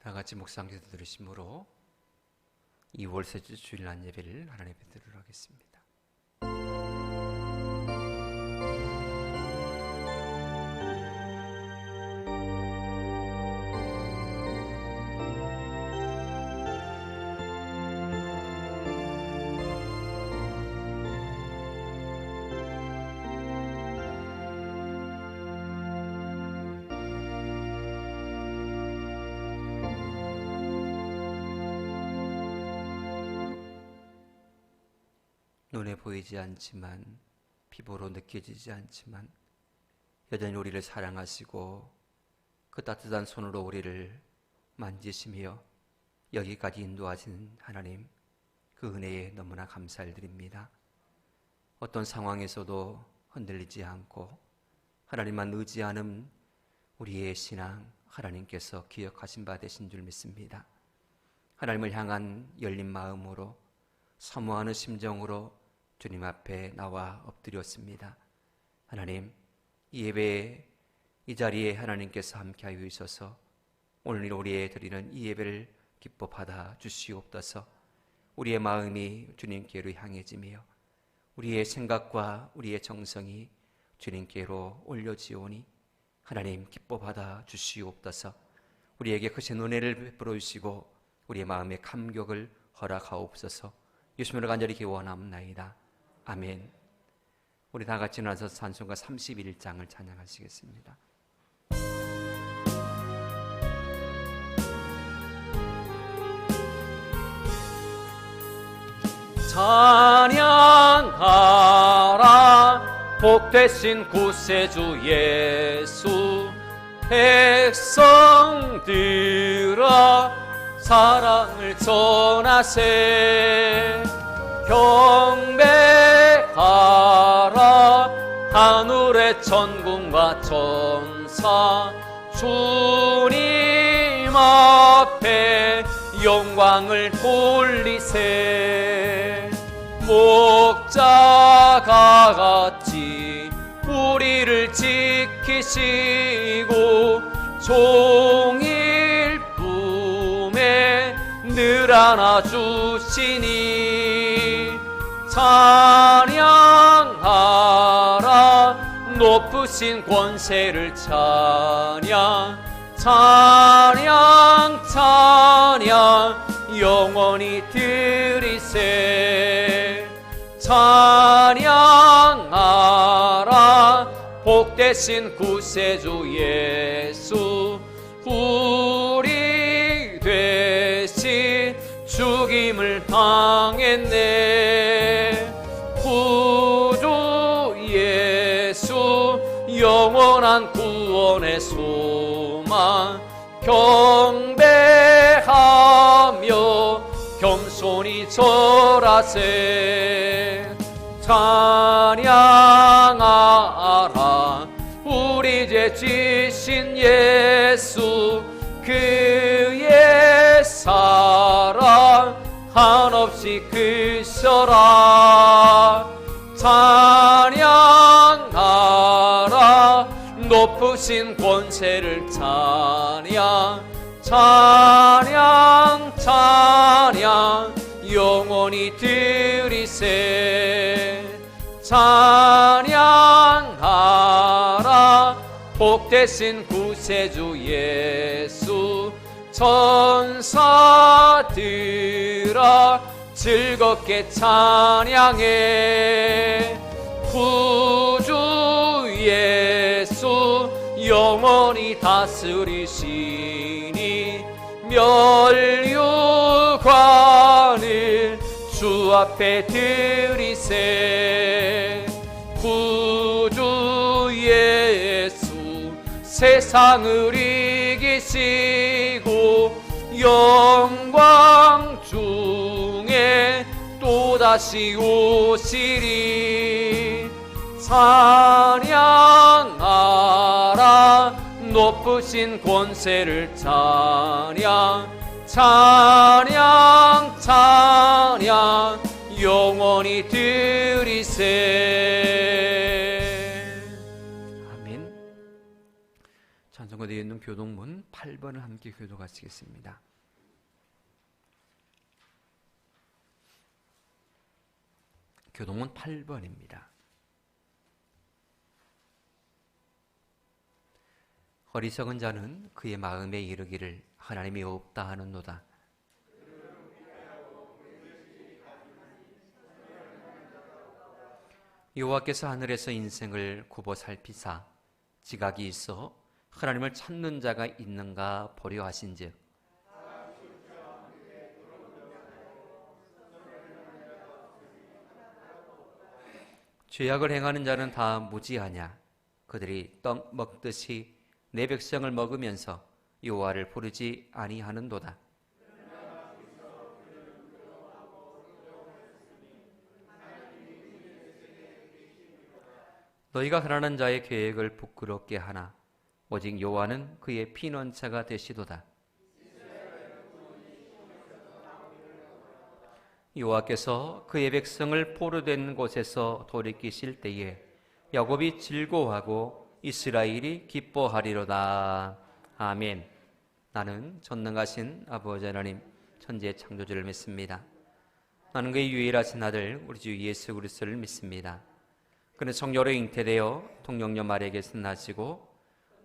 다같이 묵상 기도 들으심으로 2월 셋째 주일 날 예배를 하나님 앞에 드리도록 하겠습니다. 눈에 보이지 않지만 피부로 느껴지지 않지만 여전히 우리를 사랑하시고 그 따뜻한 손으로 우리를 만지시며 여기까지 인도하신 하나님, 그 은혜에 너무나 감사를 드립니다. 어떤 상황에서도 흔들리지 않고 하나님만 의지하는 우리의 신앙, 하나님께서 기억하신 바 되신 줄 믿습니다. 하나님을 향한 열린 마음으로 사모하는 심정으로 주님 앞에 나와 엎드렸습니다. 하나님, 이 예배에 이 자리에 하나님께서 함께하여 있어서 오늘 우리의 드리는 이 예배를 기뻐 받아 주시옵소서. 우리의 마음이 주님께로 향해지며 우리의 생각과 우리의 정성이 주님께로 올려지오니 하나님 기뻐 받아 주시옵소서. 우리에게 크신 은혜를 베풀어 주시고 우리의 마음의 감격을 허락하옵소서. 예수님으로 간절히 기원합나이다. 아멘. 우리 다 같이 나서 찬송가 31장을 찬양하시겠습니다. 찬양하라 복되신 구세주 예수, 백성들아 사랑을 전하세. 경배하라 하늘의 천군과 천사, 주님 앞에 영광을 돌리세. 목자가 같이 우리를 지키시고 종일 품에 늘 안아주시니 찬양하라 높으신 권세를 찬양, 찬양 찬양 영원히 드리세. 찬양하라 복되신 구세주 예수, 우리 되신 죽임을 당했네. 구주 예수 영원한 구원의 소망, 경배하며 겸손히 절하세. 찬양하라 우리 죄 지신 예수, 그의 사랑 한없이 크셔라. 찬양하라 높으신 권세를 찬양, 찬양 찬양 영원히 드리세. 찬양하라 복되신 구세주 예수, 천사들아 즐겁게 찬양해. 구주 예수 영원히 다스리시니 멸류관을 주 앞에 드리세. 구주 예수 세상을 이기시고 영광 중에 또다시 오시리. 찬양하라 높으신 권세를 찬양, 찬양 찬양 영원히 드리세. 아멘. 찬송가 되어 있는 교동문 8번을 함께 교독하시겠습니다. 교동문 8번입니다. 어리석은 자는 그의 마음에 이르기를 하나님이 없다 하는도다. 여호와께서 하늘에서 인생을 굽어 살피사 지각이 있어 하나님을 찾는 자가 있는가 보려 하신즉 죄악을 행하는 자는 다 무지하냐. 그들이 떡 먹듯이 내 백성을 먹으면서 여호와를 부르지 아니하는도다. 너희가 하나는 자의 계획을 부끄럽게 하나 오직 여호와는 그의 피난처가 되시도다. 여호와께서 그의 백성을 포로된 곳에서 돌이키실 때에 야곱이 즐거워하고 이스라엘이 기뻐하리로다. 아멘. 나는 전능하신 아버지 하나님 천지의 창조주를 믿습니다. 나는 그의 유일하신 아들 우리 주 예수 그리스도를 믿습니다. 그는 성령으로 잉태되어 통영녀 마리아에게서 나시고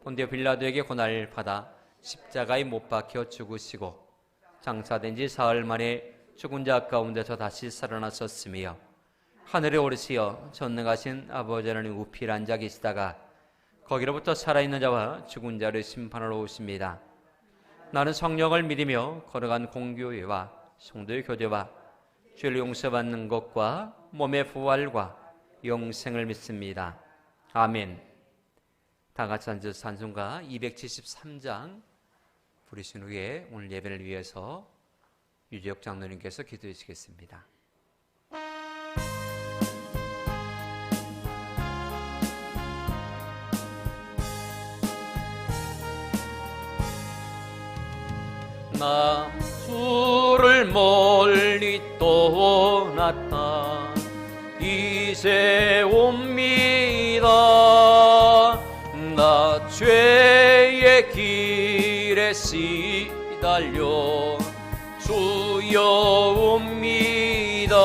본디오 빌라도에게 고난을 받아 십자가에 못 박혀 죽으시고 장사된 지 사흘 만에 죽은 자 가운데서 다시 살아나셨으며 하늘에 오르시어 전능하신 아버지 하나님 우편에 앉아 계시다가 거기로부터 살아있는 자와 죽은 자를 심판하러 오십니다. 나는 성령을 믿으며 거룩한 공교회와 성도의 교제와 죄를 용서받는 것과 몸의 부활과 영생을 믿습니다. 아멘. 다 같이 앉아서 찬송가 273장 부르신 후에 오늘 예배를 위해서 유재혁 장로님께서 기도해 주시겠습니다. 나 주를 멀리 떠났다 이제 옵니다. 나 죄의 길에 시달려 주여 옵니다.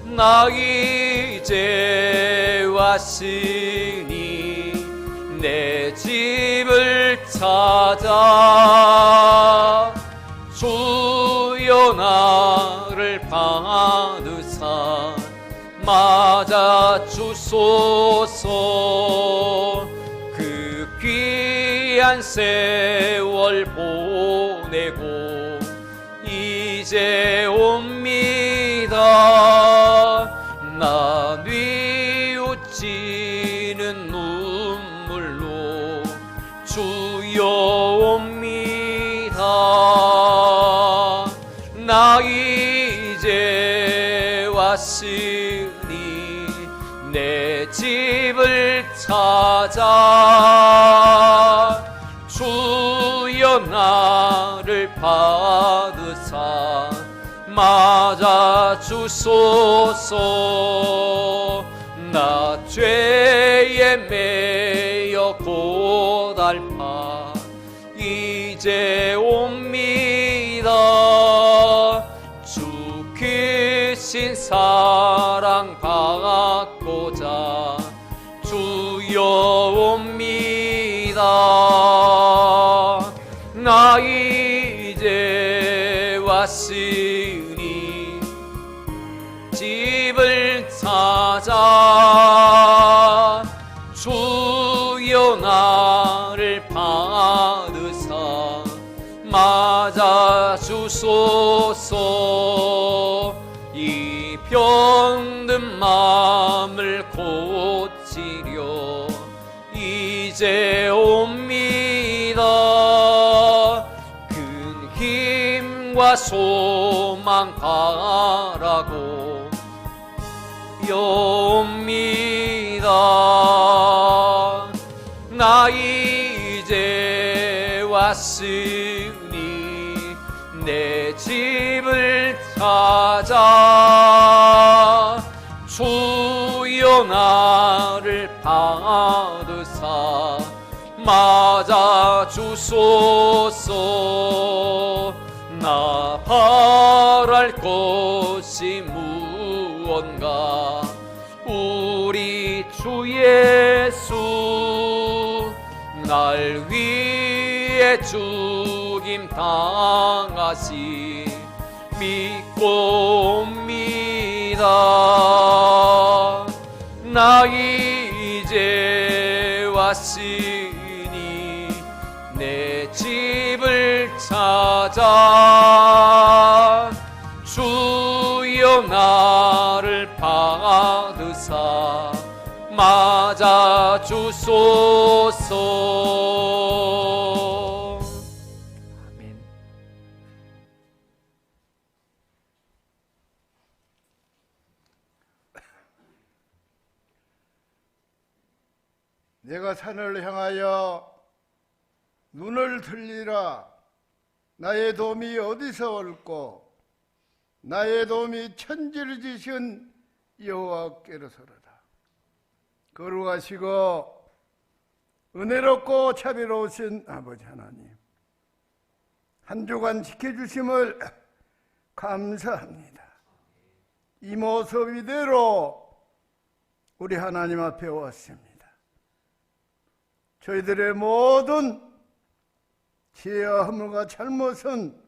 나 이제 왔으니 내 집을 찾아 주여 나를 받으사 맞아 주소서. 그 귀한 세월 보내고 이제 옵니다. 나 뉘우치는 눈물로 주여 옵니다. 나 이제 왔으니 내 집을 찾아 주여 나를 받으사 맞아 주소서. 나 죄에 매여 고달파 이제 옵니다. 주 크신 사랑 받고자 주여 옵니다. 나 이제 왔으니 집을 찾아 주여 나를 받으사 맞아 주소서. 이 병든 마음을 고치려 이제 옵니다. 큰 힘과 소망 바라고 옵니다. 나 이제 왔으니 내 집을 찾아 주여 나를 받으사 맞아 주소서. 나 바랄 것이 무언가. 우리 주 예수 날 위해 죽임 당하시 믿고 옵니다. 나 이제 왔으니 내 집을 찾아 주여 나를 받으사 맞아 주소서. 아멘. 내가 산을 향하여 눈을 들리라. 나의 도움이 어디서 올꼬? 나의 도움이 천지를 지신 여호와께로서로다. 거룩하시고 은혜롭고 자비로우신 아버지 하나님, 한 주간 지켜주심을 감사합니다. 이 모습 이대로 우리 하나님 앞에 왔습니다. 저희들의 모든 죄와 허물과 잘못은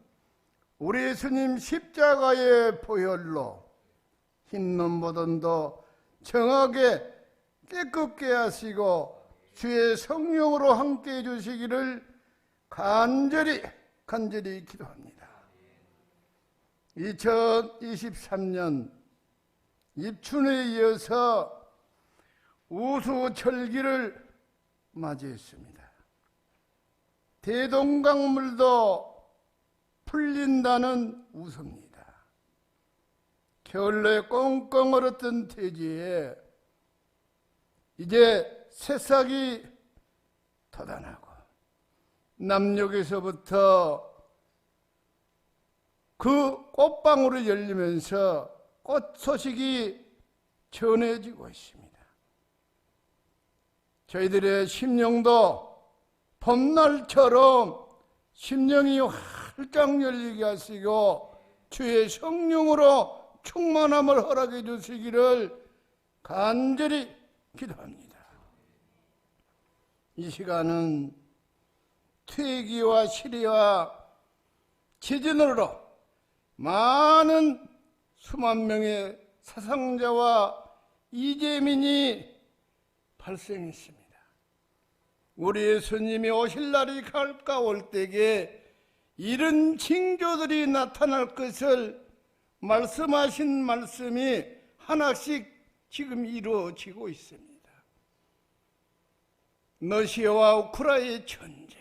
우리 예수님 십자가의 보혈로 흰눈보다도 정하게 깨끗게 하시고 주의 성령으로 함께해 주시기를 간절히 기도합니다. 2023년 입춘에 이어서 우수철기를 맞이했습니다. 대동강물도 풀린다는 우수입니다. 겨울에 꽁꽁 얼었던 대지에 이제 새싹이 돋아나고 남녘에서부터 그 꽃방울이 열리면서 꽃 소식이 전해지고 있습니다. 저희들의 심령도 봄날처럼 심령이 활짝 열리게 하시고 주의 성령으로 충만함을 허락해 주시기를 간절히 기도합니다. 이 시간은 퇴기와 시리와 지진으로 많은 수만 명의 사상자와 이재민이 발생했습니다. 우리 예수님이 오실 날이 가까울 때에 이런 징조들이 나타날 것을 말씀하신 말씀이 하나씩 지금 이루어지고 있습니다. 러시아와 우크라이나의 전쟁,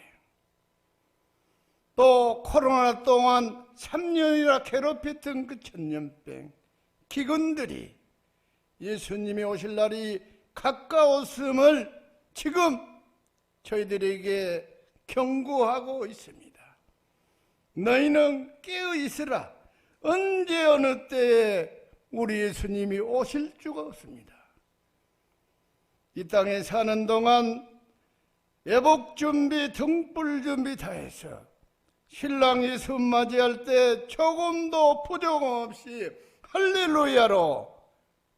또 코로나 동안 3년이나 괴롭혔던 그 전염병, 기근들이 예수님이 오실 날이 가까웠음을 지금 저희들에게 경고하고 있습니다. 너희는 깨어 있으라. 언제 어느 때에 우리 예수님이 오실 수가 없습니다. 이 땅에 사는 동안 예복 준비, 등불 준비 다 해서 신랑 예수 맞이할 때 조금도 부족 없이 할렐루야로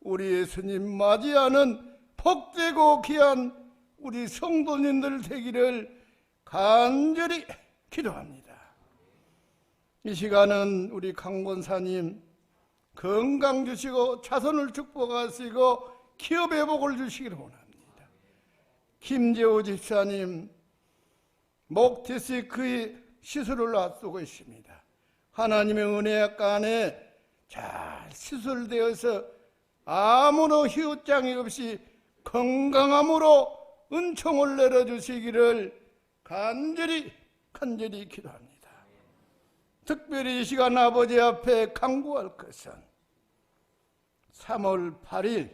우리 예수님 맞이하는 복되고 귀한 우리 성도님들 되기를 간절히 기도합니다. 이 시간은 우리 강권사님 건강 주시고 자손을 축복하시고 기업 회복을 주시기를 원합니다. 김재호 집사님 목 디스크의 시술을 앞두고 있습니다. 하나님의 은혜 간에 잘 시술되어서 아무런 희우장이 없이 건강함으로 은총을 내려주시기를 간절히 기도합니다. 특별히 이 시간 아버지 앞에 간구할 것은 3월 8일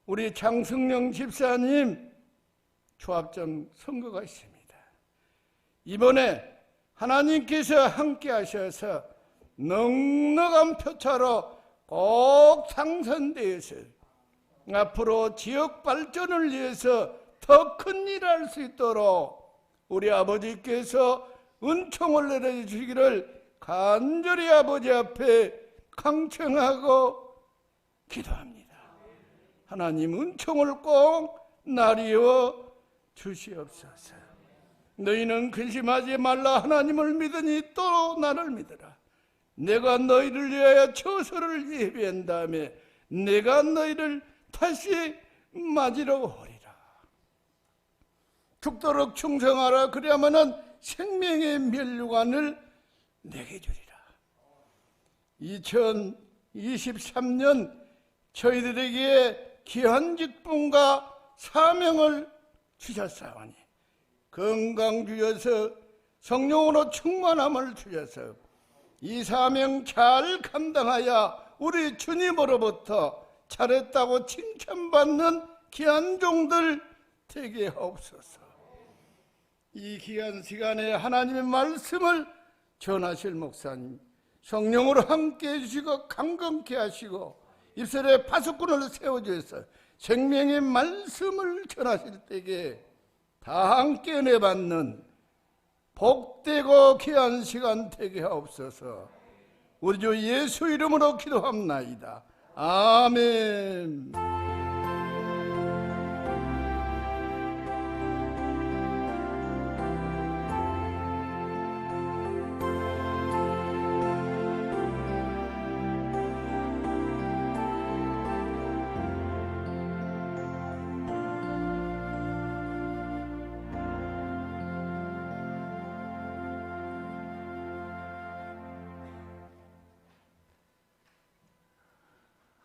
우리 장승영 집사님 조합장 선거가 있습니다. 이번에 하나님께서 함께 하셔서 넉넉한 표차로 꼭 당선되어서 앞으로 지역 발전을 위해서 더 큰 일을 할 수 있도록 우리 아버지께서 은총을 내려주시기를 간절히 아버지 앞에 강청하고 기도합니다. 하나님 은총을 꼭 나리워 주시옵소서. 너희는 근심하지 말라. 하나님을 믿으니 또 나를 믿으라. 내가 너희를 위하여 처소를 예비한 다음에 내가 너희를 다시 맞으러 오리라. 죽도록 충성하라. 그리하면은 생명의 면류관을 내게 주리라. 2023년 저희들에게 귀한 직분과 사명을 주셨사오니 건강 주셔서 성령으로 충만함을 주셔서 이 사명 잘 감당하여 우리 주님으로부터 잘했다고 칭찬받는 귀한 종들 되게 하옵소서. 이 귀한 시간에 하나님의 말씀을 전하실 목사님 성령으로 함께 해주시고 강건케 하시고 입술에 파수꾼을 세워주셔서 생명의 말씀을 전하실 때에 다 함께 은혜 받는 복되고 귀한 시간 되게 하옵소서. 우리 주 예수 이름으로 기도합나이다. 아멘.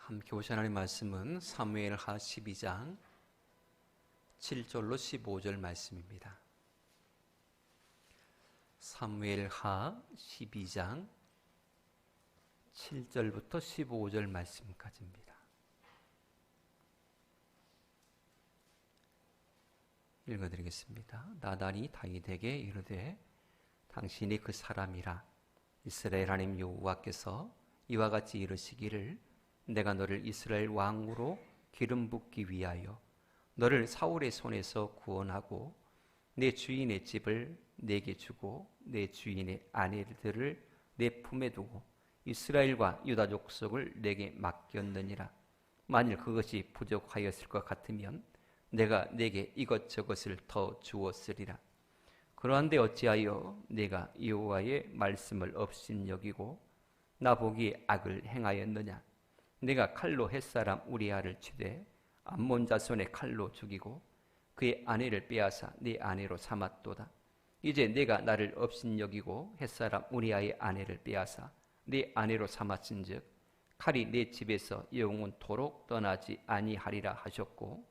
함께 보신 하나님의 말씀은 사무엘하 12장 7절로 15절 말씀입니다. 사무엘하 12장 7절부터 15절 말씀까지입니다. 읽어드리겠습니다. 나단이 다윗에게 이르되 당신이 그 사람이라. 이스라엘 하나님 여호와께서 이와 같이 이르시기를 내가 너를 이스라엘 왕으로 기름 붓기 위하여 너를 사울의 손에서 구원하고 내 주인의 집을 내게 주고 내 주인의 아내들을 내 품에 두고 이스라엘과 유다 족속을 내게 맡겼느니라. 만일 그것이 부족하였을 것 같으면 내가 내게 이것저것을 더 주었으리라. 그러한데 어찌하여 내가 여호와의 말씀을 업신여기고 나 보기에 악을 행하였느냐. 내가 칼로 햇사람 우리아를 치되 암몬 자손의 칼로 죽이고 그의 아내를 빼앗아 네 아내로 삼았도다. 이제 내가 나를 업신여기고 햇사람 우리아의 아내를 빼앗아 네 아내로 삼았은즉 칼이 내 집에서 영원토록 떠나지 아니하리라 하셨고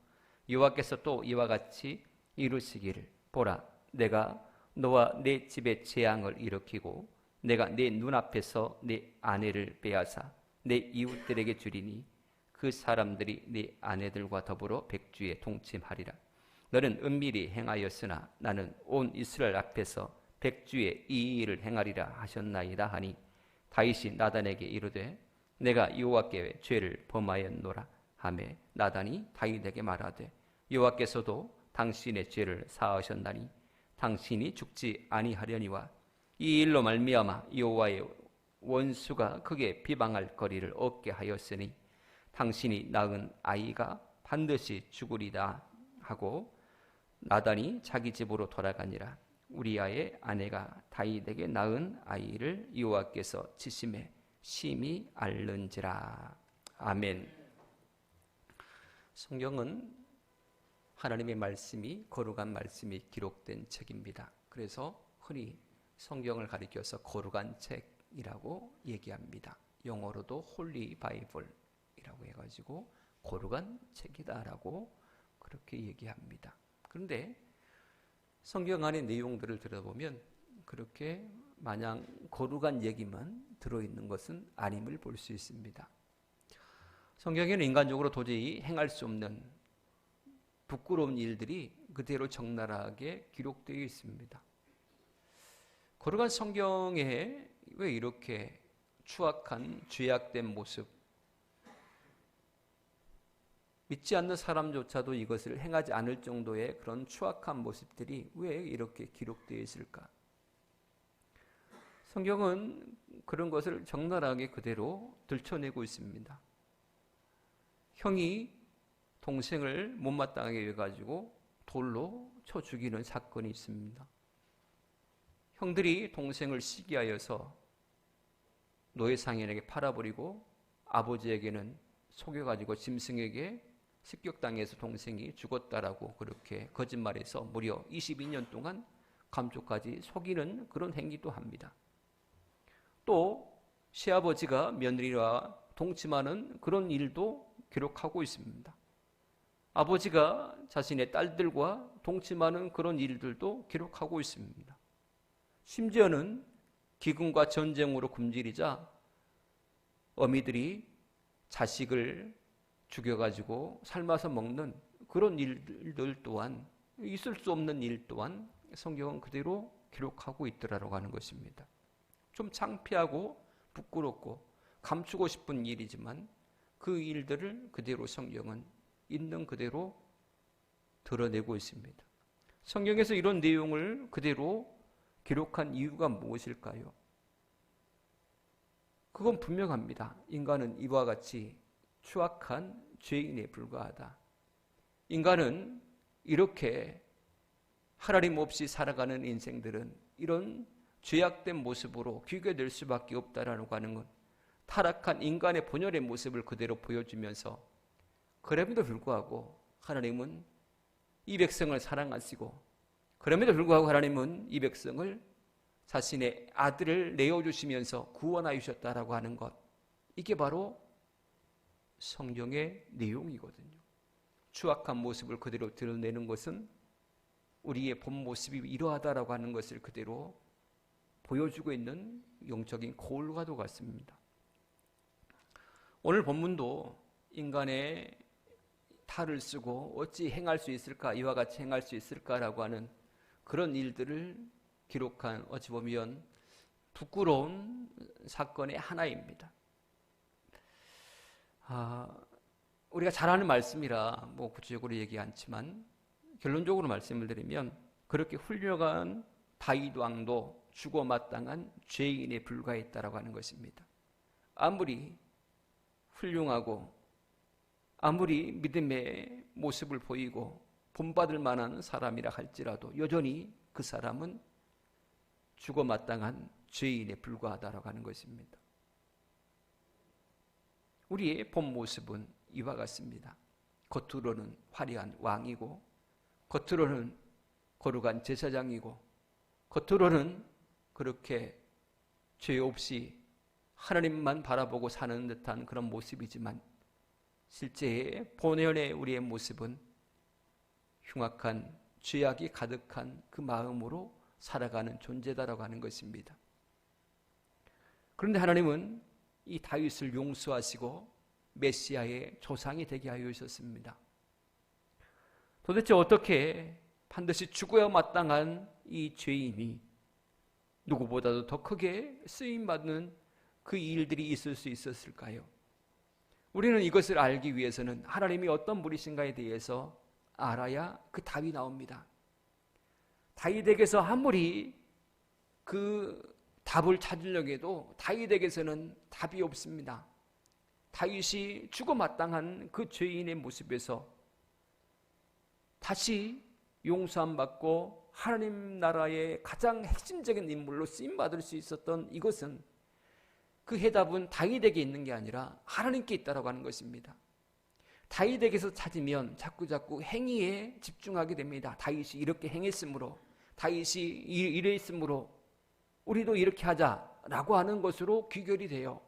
여호와께서 또 이와 같이 이루시기를 보라 내가 너와 내 집에 재앙을 일으키고 내가 내 눈앞에서 네 아내를 빼앗아 내 이웃들에게 주리니 그 사람들이 네 아내들과 더불어 백주에 동침하리라. 너는 은밀히 행하였으나 나는 온 이스라엘 앞에서 백주에 이 일을 행하리라 하셨나이다 하니 다윗이 나단에게 이르되 내가 여호와께 죄를 범하였노라 하매 나단이 다윗에게 말하되 여호와께서도 당신의 죄를 사하셨나니 당신이 죽지 아니하려니와 이 일로 말미암아 여호와의 원수가 크게 비방할 거리를 얻게 하였으니 당신이 낳은 아이가 반드시 죽으리다 하고 나단이 자기 집으로 돌아가니라. 우리아의 아내가 다윗에게 낳은 아이를 여호와께서 치심에 심히 앓는지라. 아멘. 성경은 하나님의 말씀이 거룩한 말씀이 기록된 책입니다. 그래서 흔히 성경을 가리켜서 거룩한 책이라고 얘기합니다. 영어로도 홀리 바이블이라고 해가지고 거룩한 책이다라고 그렇게 얘기합니다. 그런데 성경 안의 내용들을 들어보면 그렇게 마냥 거룩한 얘기만 들어있는 것은 아님을 볼 수 있습니다. 성경에는 인간적으로 도저히 행할 수 없는 부끄러운 일들이 그대로 적나라하게 기록되어 있습니다. 거룩한 성경에 왜 이렇게 추악한 죄악된 모습, 믿지 않는 사람조차도 이것을 행하지 않을 정도의 그런 추악한 모습들이 왜 이렇게 기록되어 있을까? 성경은 그런 것을 적나라하게 그대로 들춰내고 있습니다. 형이 동생을 못마땅하게 해가지고 돌로 쳐 죽이는 사건이 있습니다. 형들이 동생을 시기하여서 노예상인에게 팔아버리고 아버지에게는 속여가지고 짐승에게 습격당해서 동생이 죽었다라고 그렇게 거짓말해서 무려 22년 동안 감쪽까지 속이는 그런 행위도 합니다. 또 시아버지가 며느리와 동침하는 그런 일도 기록하고 있습니다. 아버지가 자신의 딸들과 동침하는 그런 일들도 기록하고 있습니다. 심지어는 기근과 전쟁으로 굶주리자 어미들이 자식을 죽여가지고 삶아서 먹는 그런 일들 또한, 있을 수 없는 일 또한 성경은 그대로 기록하고 있더라라고 하는 것입니다. 좀 창피하고 부끄럽고 감추고 싶은 일이지만 그 일들을 그대로 성경은 있는 그대로 드러내고 있습니다. 성경에서 이런 내용을 그대로 기록한 이유가 무엇일까요? 그건 분명합니다. 인간은 이와 같이 추악한 죄인에 불과하다. 인간은 이렇게 하나님 없이 살아가는 인생들은 이런 죄악된 모습으로 귀결될 수밖에 없다라고 하는 것, 타락한 인간의 본연의 모습을 그대로 보여주면서 그럼에도 불구하고 하나님은 이 백성을 사랑하시고 그럼에도 불구하고 하나님은 이 백성을 자신의 아들을 내어주시면서 구원하여 주셨다라고 하는 것, 이게 바로 성경의 내용이거든요. 추악한 모습을 그대로 드러내는 것은 우리의 본 모습이 이러하다라고 하는 것을 그대로 보여주고 있는 영적인 거울과도 같습니다. 오늘 본문도 인간의 탈을 쓰고 어찌 행할 수 있을까, 이와 같이 행할 수 있을까라고 하는 그런 일들을 기록한 어찌 보면 부끄러운 사건의 하나입니다. 우리가 잘 아는 말씀이라 구체적으로 얘기 않지만 결론적으로 말씀을 드리면 그렇게 훌륭한 다윗 왕도 죽어 마땅한 죄인에 불과했다라고 하는 것입니다. 아무리 훌륭하고 아무리 믿음의 모습을 보이고 본받을 만한 사람이라 할지라도 여전히 그 사람은 죽어 마땅한 죄인에 불과하다라고 하는 것입니다. 우리의 본 모습은 이와 같습니다. 겉으로는 화려한 왕이고 겉으로는 거룩한 제사장이고 겉으로는 그렇게 죄 없이 하나님만 바라보고 사는 듯한 그런 모습이지만 실제의 본연의 우리의 모습은 흉악한 죄악이 가득한 그 마음으로 살아가는 존재다라고 하는 것입니다. 그런데 하나님은 이 다윗을 용서하시고 메시아의 조상이 되게 하여 주셨습니다. 도대체 어떻게 반드시 죽어야 마땅한 이 죄인이 누구보다도 더 크게 쓰임받는 그 일들이 있을 수 있었을까요? 우리는 이것을 알기 위해서는 하나님이 어떤 분이신가에 대해서 알아야 그 답이 나옵니다. 다윗에게서 아무리 그 답을 찾으려고 해도 다윗에게서는 답이 없습니다. 다윗이 죽어 마땅한 그 죄인의 모습에서 다시 용서함 받고 하나님 나라의 가장 핵심적인 인물로 쓰임받을 수 있었던 이것은, 그 해답은 다윗에게 있는 게 아니라 하나님께 있다라고 하는 것입니다. 다윗에게서 찾으면 자꾸 행위에 집중하게 됩니다. 다윗이 이렇게 행했으므로, 다윗이 이랬으므로 우리도 이렇게 하자라고 하는 것으로 귀결이 돼요.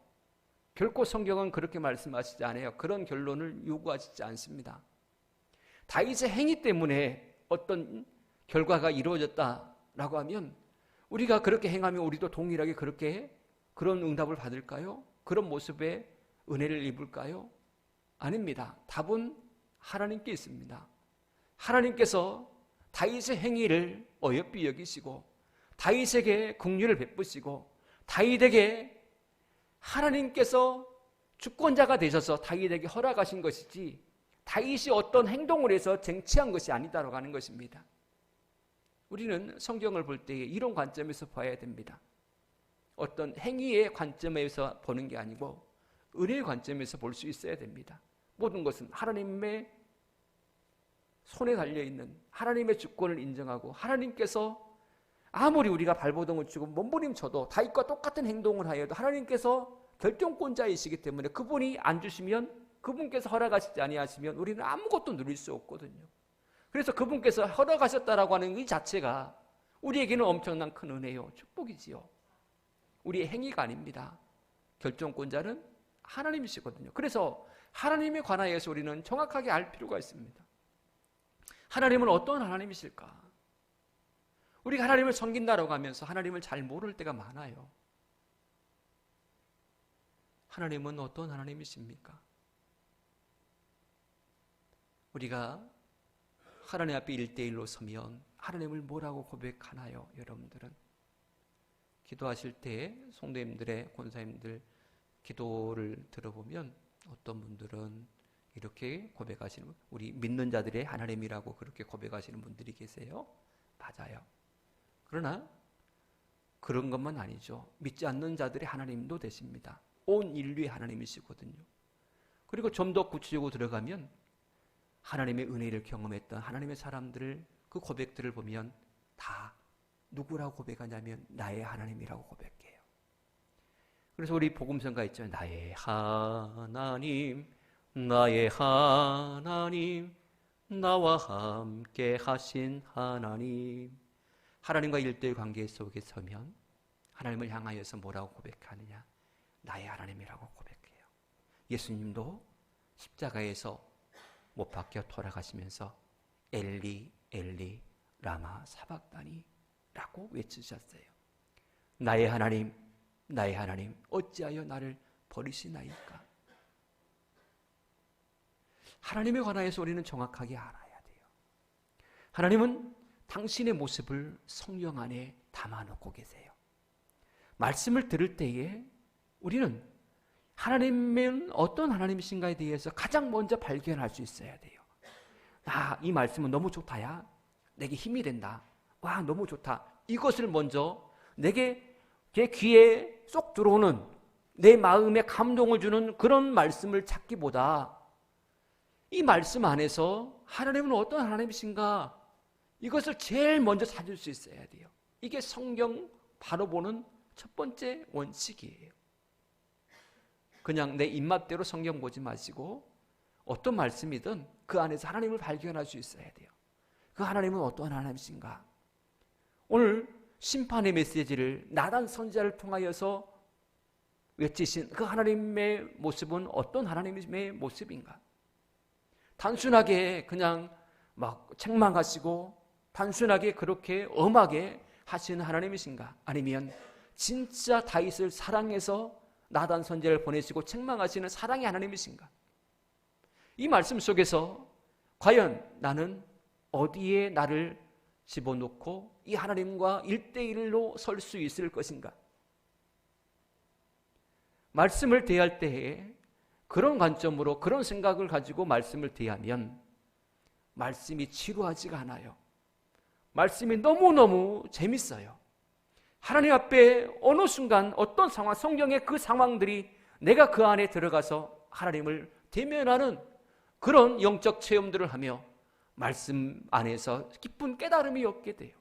결코 성경은 그렇게 말씀하시지 않아요. 그런 결론을 요구하시지 않습니다. 다윗의 행위 때문에 어떤 결과가 이루어졌다라고 하면 우리가 그렇게 행하면 우리도 동일하게 그렇게 그런 응답을 받을까요? 그런 모습에 은혜를 입을까요? 아닙니다. 답은 하나님께 있습니다. 하나님께서 다윗의 행위를 어여삐 여기시고 다윗에게 긍휼을 베푸시고 다윗에게 하나님께서 주권자가 되셔서 다윗에게 허락하신 것이지 다윗이 어떤 행동을 해서 쟁취한 것이 아니다라고 하는 것입니다. 우리는 성경을 볼 때 이런 관점에서 봐야 됩니다. 어떤 행위의 관점에서 보는 게 아니고 은혜의 관점에서 볼 수 있어야 됩니다. 모든 것은 하나님의 손에 달려있는 하나님의 주권을 인정하고 하나님께서 아무리 우리가 발버둥을 치고 몸부림쳐도 다윗과 똑같은 행동을 하여도 하나님께서 결정권자이시기 때문에 그분이 안 주시면, 그분께서 허락하시지 아니하시면 우리는 아무것도 누릴 수 없거든요. 그래서 그분께서 허락하셨다라고 하는 이 자체가 우리에게는 엄청난 큰 은혜요, 축복이지요. 우리의 행위가 아닙니다. 결정권자는 하나님이시거든요. 그래서 하나님에 관하여서 우리는 정확하게 알 필요가 있습니다. 하나님은 어떤 하나님이실까? 우리가 하나님을 섬긴다라고 하면서 하나님을 잘 모를 때가 많아요. 하나님은 어떤 하나님이십니까? 우리가 하나님 앞에 1대1로 서면 하나님을 뭐라고 고백하나요? 여러분들은 기도하실 때 성도님들의 권사님들 기도를 들어보면 어떤 분들은 이렇게 고백하시는, 우리 믿는 자들의 하나님이라고 그렇게 고백하시는 분들이 계세요. 맞아요. 그러나 그런 것만 아니죠. 믿지 않는 자들의 하나님도 되십니다. 온 인류의 하나님이시거든요. 그리고 좀 더 구체적으로 들어가면 하나님의 은혜를 경험했던 하나님의 사람들을, 그 고백들을 보면 다 누구라고 고백하냐면 나의 하나님이라고 고백해요. 그래서 우리 복음성가 있죠. 나의 하나님, 나의 하나님, 나와 함께 하신 하나님. 하나님과 일대의 관계 속에 서면 하나님을 향하여서 뭐라고 고백하느냐? 나의 하나님이라고 고백해요. 예수님도 십자가에서 못 박혀 돌아가시면서 엘리 엘리 라마 사박다니 라고 외치셨어요. 나의 하나님, 나의 하나님, 어찌하여 나를 버리시나이까? 하나님에 관하여서 우리는 정확하게 알아야 돼요. 하나님은 당신의 모습을 성령 안에 담아놓고 계세요. 말씀을 들을 때에 우리는 하나님은 어떤 하나님이신가에 대해서 가장 먼저 발견할 수 있어야 돼요. 이 말씀은 너무 좋다야. 내게 힘이 된다. 와, 너무 좋다. 이것을 먼저 내게 제 귀에 쏙 들어오는, 내 마음에 감동을 주는 그런 말씀을 찾기보다 이 말씀 안에서 하나님은 어떤 하나님이신가, 이것을 제일 먼저 찾을 수 있어야 돼요. 이게 성경 바로 보는 첫 번째 원칙이에요. 그냥 내 입맛대로 성경 보지 마시고 어떤 말씀이든 그 안에서 하나님을 발견할 수 있어야 돼요. 그 하나님은 어떤 하나님이신가? 오늘 심판의 메시지를 나단 선지자를 통하여서 외치신 그 하나님의 모습은 어떤 하나님의 모습인가? 단순하게 그냥 막 책망하시고 단순하게 그렇게 엄하게 하시는 하나님이신가? 아니면 진짜 다윗을 사랑해서 나단 선지자를 보내시고 책망하시는 사랑의 하나님이신가? 이 말씀 속에서 과연 나는 어디에 나를 집어넣고 이 하나님과 1대1로 설 수 있을 것인가? 말씀을 대할 때에 그런 관점으로, 그런 생각을 가지고 말씀을 대하면 말씀이 지루하지가 않아요. 말씀이 너무너무 재밌어요. 하나님 앞에 어느 순간 어떤 상황, 성경의 그 상황들이 내가 그 안에 들어가서 하나님을 대면하는 그런 영적 체험들을 하며 말씀 안에서 깊은 깨달음이 얻게 돼요.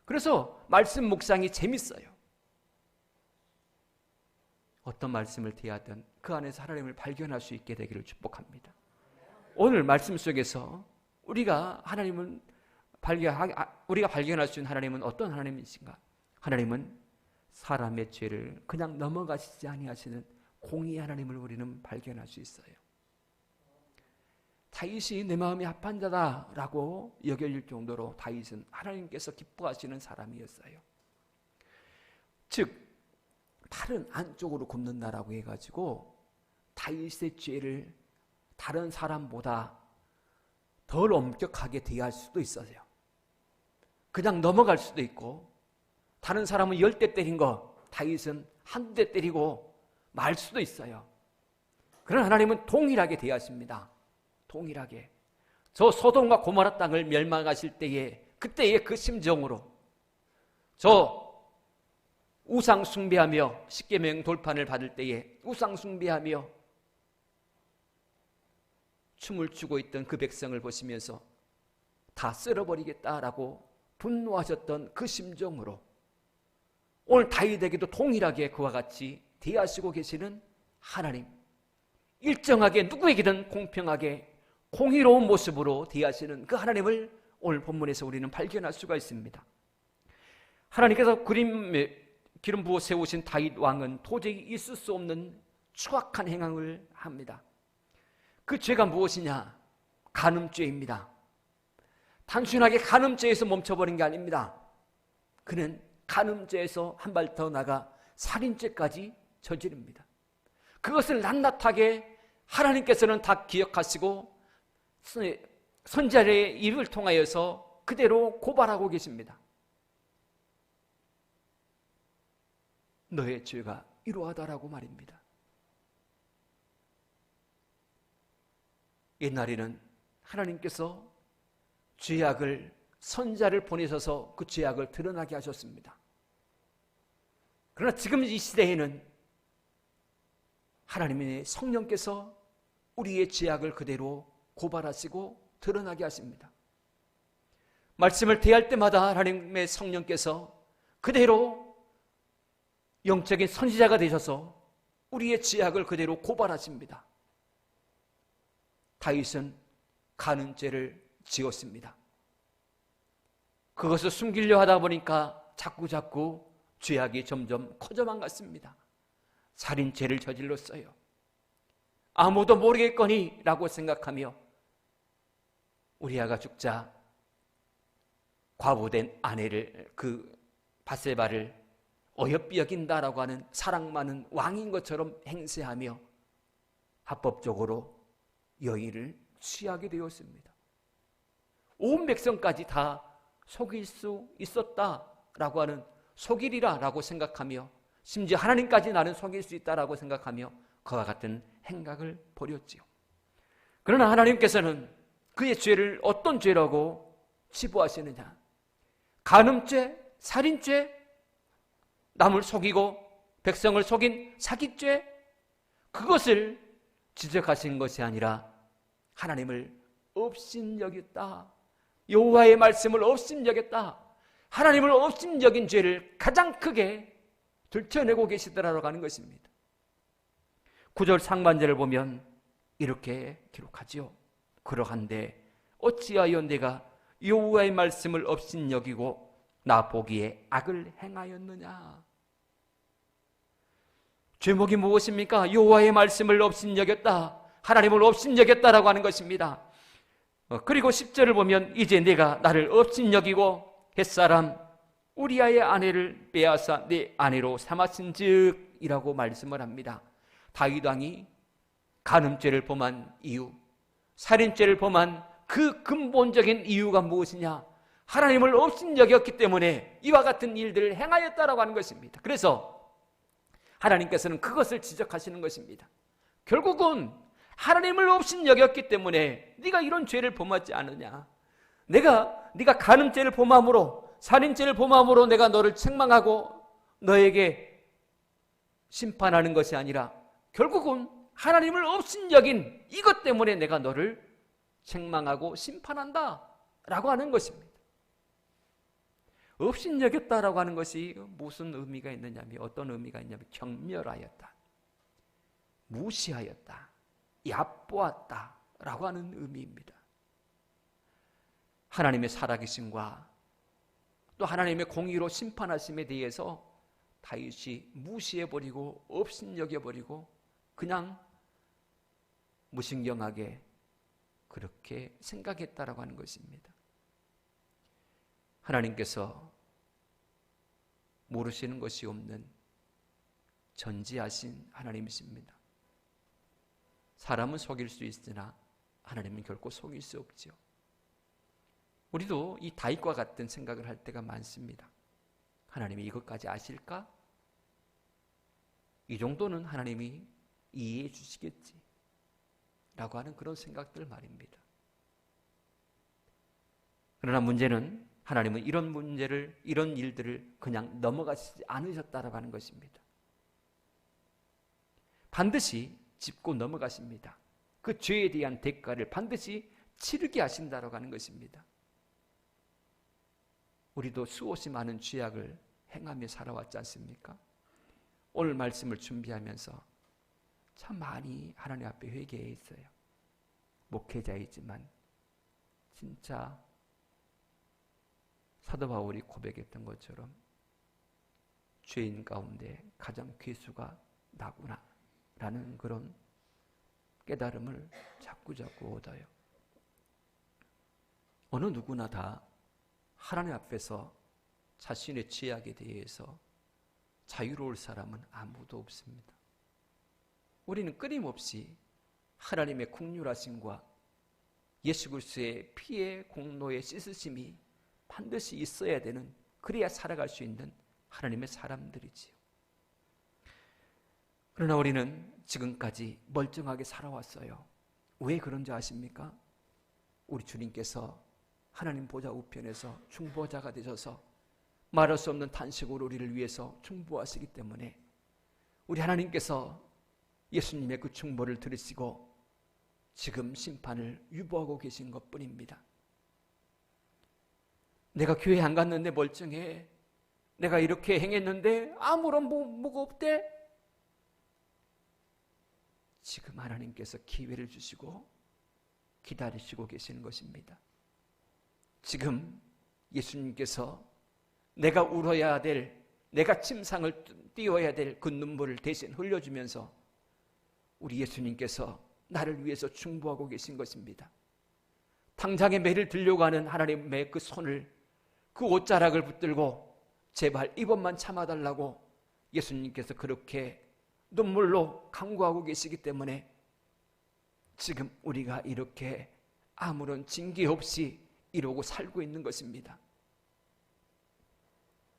그래서 말씀 묵상이 재밌어요. 어떤 말씀을 대하든 그 안에서 하나님을 발견할 수 있게 되기를 축복합니다. 오늘 말씀 속에서 우리가 발견할 수 있는 하나님은 어떤 하나님이신가? 하나님은 사람의 죄를 그냥 넘어가시지 아니하시는 공의의 하나님을 우리는 발견할 수 있어요. 다윗이 내 마음이 합한 자다라고 여겨질 정도로 다윗은 하나님께서 기뻐하시는 사람이었어요. 즉 팔은 안쪽으로 굽는다라고 해가지고 다윗의 죄를 다른 사람보다 덜 엄격하게 대할 수도 있어요. 그냥 넘어갈 수도 있고, 다른 사람은 10대 때린 거 다윗은 한두 대 때리고 말 수도 있어요. 그러나 하나님은 동일하게 대하십니다. 동일하게 저 소돔과 고모라 땅을 멸망하실 때에 그때의 그 심정으로 저 우상 숭배하며 십계명 돌판을 받을 때에 우상 숭배하며 춤을 추고 있던 그 백성을 보시면서 다 쓸어버리겠다라고 분노하셨던 그 심정으로 오늘 다윗에게도 동일하게 그와 같이 대하시고 계시는 하나님, 일정하게 누구에게든 공평하게 공의로운 모습으로 대하시는 그 하나님을 오늘 본문에서 우리는 발견할 수가 있습니다. 하나님께서 기름 부어 세우신 다윗 왕은 도저히 있을 수 없는 추악한 행함을 합니다. 그 죄가 무엇이냐? 간음죄입니다. 단순하게 간음죄에서 멈춰버린 게 아닙니다. 그는 간음죄에서 한 발 더 나가 살인죄까지 저지릅니다. 그것을 낱낱하게 하나님께서는 다 기억하시고 선지자의 입을 통하여서 그대로 고발하고 계십니다. 너의 죄가 이러하다라고 말입니다. 옛날에는 하나님께서 죄악을 선지자를 보내셔서 그 죄악을 드러나게 하셨습니다. 그러나 지금 이 시대에는 하나님의 성령께서 우리의 죄악을 그대로 고발하시고 드러나게 하십니다. 말씀을 대할 때마다 하나님의 성령께서 그대로 영적인 선지자가 되셔서 우리의 죄악을 그대로 고발하십니다. 다윗은 간음죄를 지었습니다. 그것을 숨기려 하다 보니까 자꾸 죄악이 점점 커져만 갔습니다. 살인죄를 저질렀어요. 아무도 모르겠거니 라고 생각하며 우리아가 죽자 과부된 아내를 그 밧세바를 어여삐 여긴다라고 하는 사랑 많은 왕인 것처럼 행세하며 합법적으로 여인을 취하게 되었습니다. 온 백성까지 다 속일 수 있었다라고 하는 속이리라라고 생각하며 심지어 하나님까지 나는 속일 수 있다라고 생각하며 그와 같은 행각을 벌였지요. 그러나 하나님께서는 그의 죄를 어떤 죄라고 치부하시느냐? 간음죄, 살인죄, 남을 속이고 백성을 속인 사기죄, 그것을 지적하신 것이 아니라 하나님을 업신여겼다. 여호와의 말씀을 업신여겼다. 하나님을 업신여긴 죄를 가장 크게 들춰내고 계시더라라고 하는 것입니다. 9절 상반절을 보면 이렇게 기록하지요. 그러한데 어찌하여 내가 여호와의 말씀을 업신여기고 나 보기에 악을 행하였느냐? 죄목이 무엇입니까? 여호와의 말씀을 업신여겼다. 하나님을 업신여겼다라고 하는 것입니다. 그리고 10절을 보면 이제 내가 나를 업신여기고 햇사람 우리아의 아내를 빼앗아 내 아내로 삼았은즉 이라고 말씀을 합니다. 다윗 왕이 간음죄를 범한 이유, 살인죄를 범한 그 근본적인 이유가 무엇이냐? 하나님을 업신여겼기 때문에 이와 같은 일들을 행하였다라고 하는 것입니다. 그래서 하나님께서는 그것을 지적하시는 것입니다. 결국은 하나님을 업신여겼기 때문에 네가 이런 죄를 범하지 않느냐? 네가 간음죄를 범함으로 살인죄를 범함으로 내가 너를 책망하고 너에게 심판하는 것이 아니라 결국은 하나님을 업신여긴 이것 때문에 내가 너를 책망하고 심판한다 라고 하는 것입니다. 업신여겼다라고 하는 것이 무슨 의미가 있느냐면 어떤 의미가 있냐면 경멸하였다, 무시하였다, 얕보았다 라고 하는 의미입니다. 하나님의 살아계심과 또 하나님의 공의로 심판하심에 대해서 다윗이 무시해버리고 업신여겨버리고 그냥 무신경하게 그렇게 생각했다라고 하는 것입니다. 하나님께서 모르시는 것이 없는 전지하신 하나님이십니다. 사람은 속일 수 있으나 하나님은 결코 속일 수 없죠. 우리도 이 다윗과 같은 생각을 할 때가 많습니다. 하나님이 이것까지 아실까? 이 정도는 하나님이 이해해 주시겠지. 라고 하는 그런 생각들 말입니다. 그러나 문제는 하나님은 이런 문제를, 이런 일들을 그냥 넘어가시지 않으셨다라고 하는 것입니다. 반드시 짚고 넘어가십니다. 그 죄에 대한 대가를 반드시 치르게 하신다라고 하는 것입니다. 우리도 수없이 많은 죄악을 행하며 살아왔지 않습니까? 오늘 말씀을 준비하면서 참 많이 하나님 앞에 회개했어요. 목회자이지만 진짜 사도 바울이 고백했던 것처럼 죄인 가운데 가장 괴수가 나구나 라는 그런 깨달음을 자꾸 얻어요. 어느 누구나 다 하나님 앞에서 자신의 죄악에 대해서 자유로울 사람은 아무도 없습니다. 우리는 끊임없이 하나님의 긍휼하심과 예수 그리스도의 피의 공로의 씻으심이 반드시 있어야 되는, 그래야 살아갈 수 있는 하나님의 사람들이지요. 그러나 우리는 지금까지 멀쩡하게 살아왔어요. 왜 그런지 아십니까? 우리 주님께서 하나님 보좌 우편에서 중보자가 되셔서 말할 수 없는 탄식으로 우리를 위해서 중보하시기 때문에 우리 하나님께서 예수님의 그 중보를 들으시고 지금 심판을 유보하고 계신 것뿐입니다. 내가 교회 안 갔는데 멀쩡해. 내가 이렇게 행했는데 아무런 뭐가 없대. 지금 하나님께서 기회를 주시고 기다리시고 계시는 것입니다. 지금 예수님께서 내가 울어야 될, 내가 침상을 띄워야 될 그 눈물을 대신 흘려주면서 우리 예수님께서 나를 위해서 중보하고 계신 것입니다. 당장에 매를 들려고 하는 하나님의 그 손을, 그 옷자락을 붙들고 제발 이번만 참아달라고 예수님께서 그렇게 눈물로 간구하고 계시기 때문에 지금 우리가 이렇게 아무런 징계 없이 이러고 살고 있는 것입니다.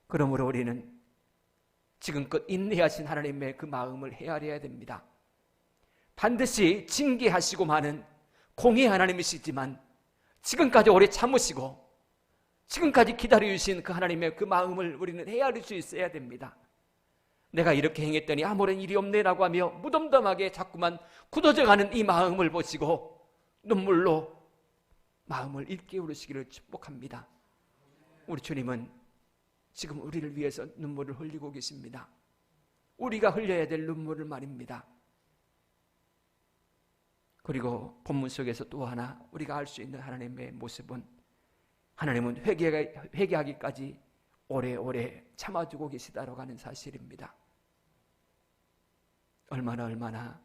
그러므로 우리는 지금껏 인내하신 하나님의 그 마음을 헤아려야 됩니다. 반드시 징계하시고 마는 공의 하나님이시지만 지금까지 오래 참으시고 지금까지 기다려주신 그 하나님의 그 마음을 우리는 헤아릴 수 있어야 됩니다. 내가 이렇게 행했더니 아무런 일이 없네라고 하며 무덤덤하게 자꾸만 굳어져가는 이 마음을 보시고 눈물로 마음을 일깨우시기를 축복합니다. 우리 주님은 지금 우리를 위해서 눈물을 흘리고 계십니다. 우리가 흘려야 될 눈물을 말입니다. 그리고 본문 속에서 또 하나 우리가 알 수 있는 하나님의 모습은, 하나님은 회개하기까지 오래오래 참아주고 계시다라고 하는 사실입니다. 얼마나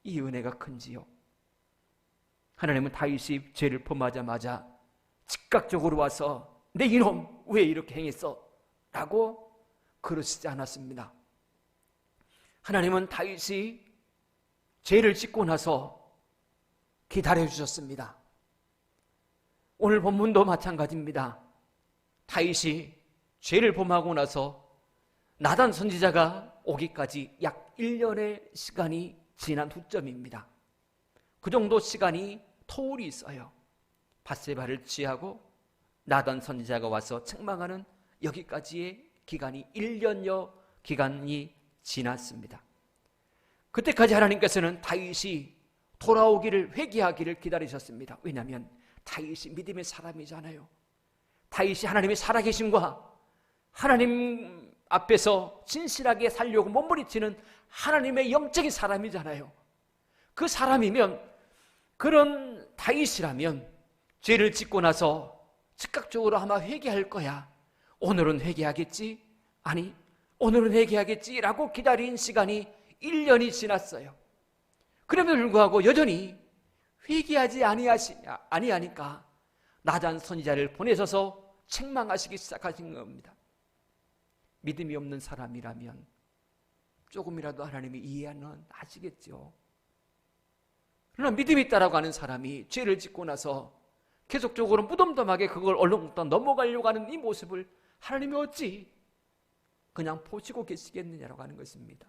이 은혜가 큰지요. 하나님은 다윗이 죄를 범하자마자 즉각적으로 와서 내 이놈 왜 이렇게 행했어? 라고 그러시지 않았습니다. 하나님은 다윗이 죄를 짓고 나서 기다려주셨습니다. 오늘 본문도 마찬가지입니다. 다윗이 죄를 범하고 나서 나단 선지자가 오기까지 약 1년의 시간이 지난 후점입니다. 그 정도 시간이 토울이 있어요. 밧세바를 취하고 나단 선지자가 와서 책망하는 여기까지의 기간이 1년여 기간이 지났습니다. 그때까지 하나님께서는 다윗이 돌아오기를, 회개하기를 기다리셨습니다. 왜냐하면 다윗이 믿음의 사람이잖아요. 다윗이 하나님의 살아계심과 하나님 앞에서 진실하게 살려고 몸부림치는 하나님의 영적인 사람이잖아요. 그 사람이면, 그런 다윗이라면 죄를 짓고 나서 즉각적으로 아마 회개할 거야. 오늘은 회개하겠지? 아니, 오늘은 회개하겠지라고 기다린 시간이 1년이 지났어요. 그럼에도 불구하고 여전히 회개하지 아니하니까 나단 선지자를 보내셔서 책망하시기 시작하신 겁니다. 믿음이 없는 사람이라면 조금이라도 하나님이 이해는 하시겠죠. 그러나 믿음이 있다라고 하는 사람이 죄를 짓고 나서 계속적으로 무덤덤하게 그걸 얼렁뚱땅 넘어가려고 하는 이 모습을 하나님이 어찌 그냥 보시고 계시겠느냐라고 하는 것입니다.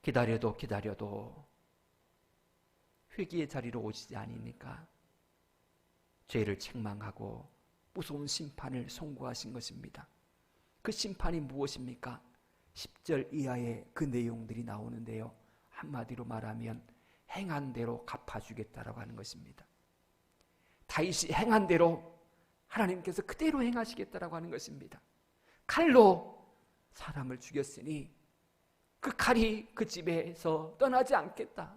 기다려도 기다려도 회개의 자리로 오시지 않으니까 죄를 책망하고 무서운 심판을 선고하신 것입니다. 그 심판이 무엇입니까? 10절 이하의 그 내용들이 나오는데요. 한마디로 말하면 행한 대로 갚아주겠다라고 하는 것입니다. 다윗이 행한 대로 하나님께서 그대로 행하시겠다라고 하는 것입니다. 칼로 사람을 죽였으니 그 칼이 그 집에서 떠나지 않겠다.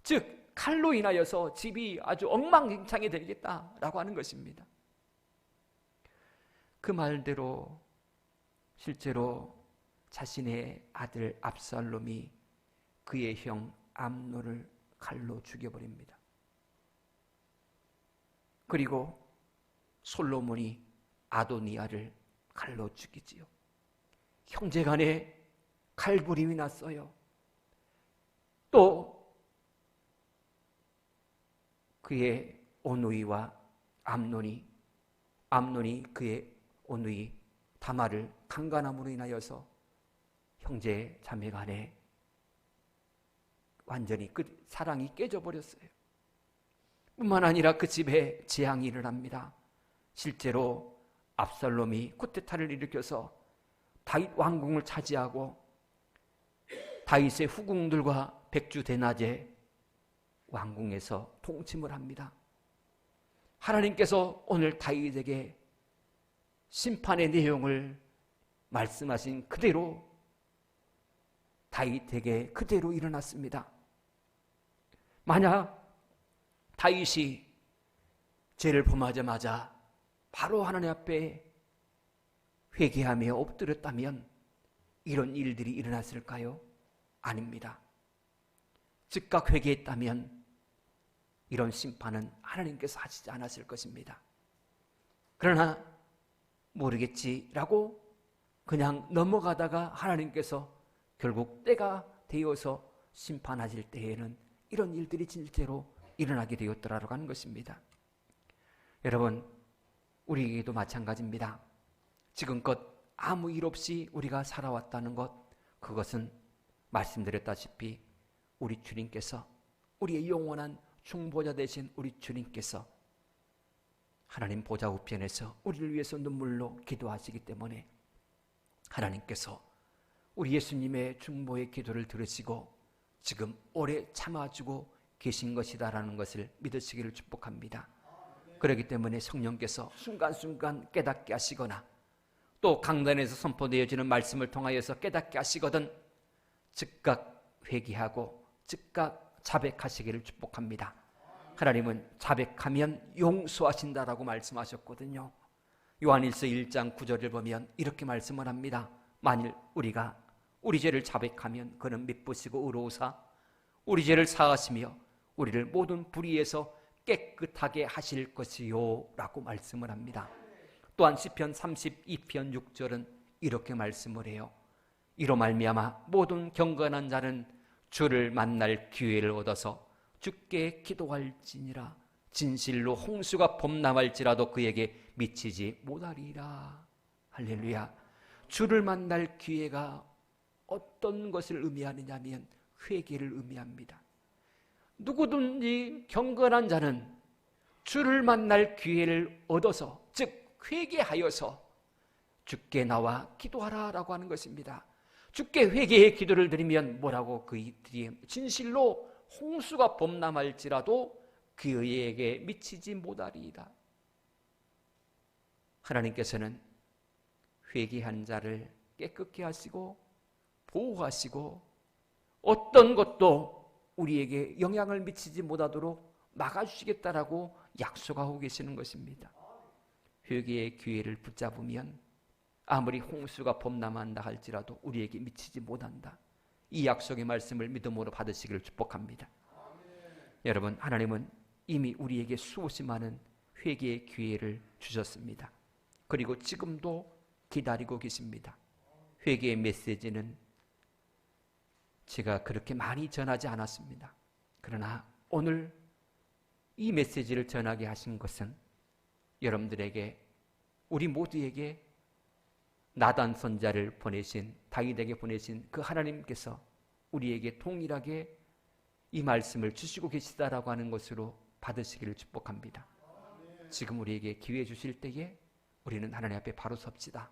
즉 칼로 인하여서 집이 아주 엉망진창이 되겠다라고 하는 것입니다. 그 말대로 실제로 자신의 아들 압살롬이 그의 형 암논을 칼로 죽여버립니다. 그리고 솔로몬이 아도니아를 칼로 죽이지요. 형제간에 칼부림이 났어요. 또 그의 오누이와 암논이 그의 오누이 다말을 강간함으로 인하여서 형제 자매간에 완전히 그 사랑이 깨져버렸어요. 뿐만 아니라 그 집에 재앙이 일어납니다. 실제로 압살롬이 쿠데타를 일으켜서 다윗 왕궁을 차지하고 다윗의 후궁들과 백주 대낮에 왕궁에서 통침을 합니다. 하나님께서 오늘 다윗에게 심판의 내용을 말씀하신 그대로 다윗에게 그대로 일어났습니다. 만약 다윗이 죄를 범하자마자 바로 하나님 앞에 회개하며 엎드렸다면 이런 일들이 일어났을까요? 아닙니다. 즉각 회개했다면 이런 심판은 하나님께서 하시지 않았을 것입니다. 그러나 모르겠지라고 그냥 넘어가다가 하나님께서 결국 때가 되어서 심판하실 때에는 이런 일들이 실제로 일어나게 되었더라라고 하는 것입니다. 여러분, 우리에게도 마찬가지입니다. 지금껏 아무 일 없이 우리가 살아왔다는 것, 그것은 말씀드렸다시피 우리 주님께서, 우리의 영원한 중보자 되신 우리 주님께서 하나님 보좌 우편에서 우리를 위해서 눈물로 기도하시기 때문에 하나님께서 우리 예수님의 중보의 기도를 들으시고 지금 오래 참아주고 계신 것이다라는 것을 믿으시기를 축복합니다. 그렇기 때문에 성령께서 순간순간 깨닫게 하시거나 또 강단에서 선포되어지는 말씀을 통하여서 깨닫게 하시거든 즉각 회개하고 즉각 자백하시기를 축복합니다. 하나님은 자백하면 용서하신다라고 말씀하셨거든요. 요한일서 1장 9절을 보면 이렇게 말씀을 합니다. 만일 우리가 우리 죄를 자백하면 그는 미쁘시고 의로우사 우리 죄를 사하시며 우리를 모든 불의에서 깨끗하게 하실 것이요 라고 말씀을 합니다. 또한 시편 32편 6절은 이렇게 말씀을 해요. 이로 말미암아 모든 경건한 자는 주를 만날 기회를 얻어서 주께 기도할지니라. 진실로 홍수가 범람할지라도 그에게 미치지 못하리라. 할렐루야. 주를 만날 기회가 어떤 것을 의미하느냐면 회개를 의미합니다. 누구든지 경건한 자는 주를 만날 기회를 얻어서, 즉 회개하여서 주께 나와 기도하라라고 하는 것입니다. 주께 회개의 기도를 드리면 뭐라고 그들이 진실로 홍수가 범람할지라도 그에게 미치지 못하리이다. 하나님께서는 회개한 자를 깨끗게 하시고 보호하시고 어떤 것도 우리에게 영향을 미치지 못하도록 막아주시겠다라고 약속하고 계시는 것입니다. 회개의 기회를 붙잡으면 아무리 홍수가 범람한다 할지라도 우리에게 미치지 못한다. 이 약속의 말씀을 믿음으로 받으시기를 축복합니다. 여러분, 하나님은 이미 우리에게 수없이 많은 회개의 기회를 주셨습니다. 그리고 지금도 기다리고 계십니다. 회개의 메시지는 제가 그렇게 많이 전하지 않았습니다. 그러나 오늘 이 메시지를 전하게 하신 것은 여러분들에게, 우리 모두에게 나단 선자를 보내신, 다윗에게 보내신 그 하나님께서 우리에게 동일하게 이 말씀을 주시고 계시다라고 하는 것으로 받으시기를 축복합니다. 지금 우리에게 기회 주실 때에 우리는 하나님 앞에 바로 섭시다.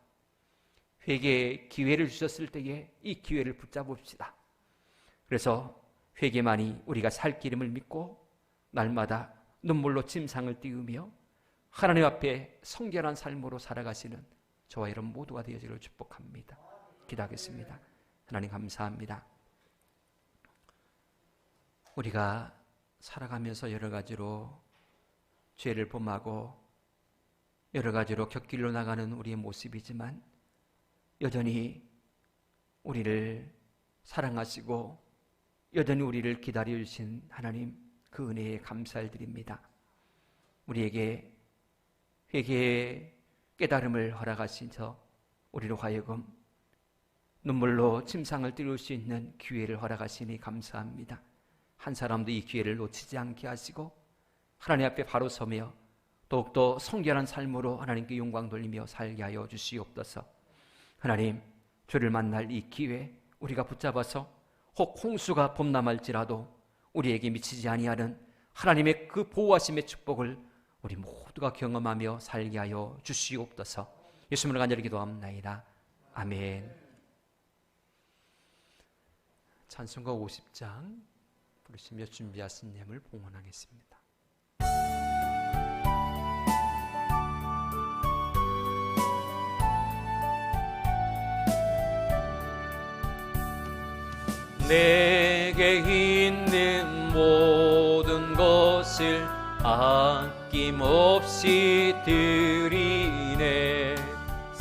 회개의 기회를 주셨을 때에 이 기회를 붙잡읍시다. 그래서 회개만이 우리가 살 기름을 믿고 날마다 눈물로 침상을 띄우며 하나님 앞에 성결한 삶으로 살아가시는 저와 여러분 모두가 되어지기를 축복합니다. 기도하겠습니다. 하나님 감사합니다. 우리가 살아가면서 여러 가지로 죄를 범하고 여러 가지로 곁길로 나가는 우리의 모습이지만 여전히 우리를 사랑하시고 여전히 우리를 기다려주신 하나님, 그 은혜에 감사를 드립니다. 우리에게 회개의 깨달음을 허락하셔서 우리로 하여금 눈물로 침상을 띄울 수 있는 기회를 허락하시니 감사합니다. 한 사람도 이 기회를 놓치지 않게 하시고 하나님 앞에 바로 서며 더욱더 성결한 삶으로 하나님께 영광 돌리며 살게 하여 주시옵소서. 하나님, 주를 만날 이 기회 우리가 붙잡아서 혹 홍수가 범람할지라도 우리에게 미치지 아니하는 하나님의 그 보호하심의 축복을 우리 모두가 경험하며 살게 하여 주시옵소서. 예수님을 간절히 기도합나이다. 아멘. 찬송가 50장 부르시며 준비하신 예물 봉헌하겠습니다. 내게 있는 모든 것을 아낌없이 드리네.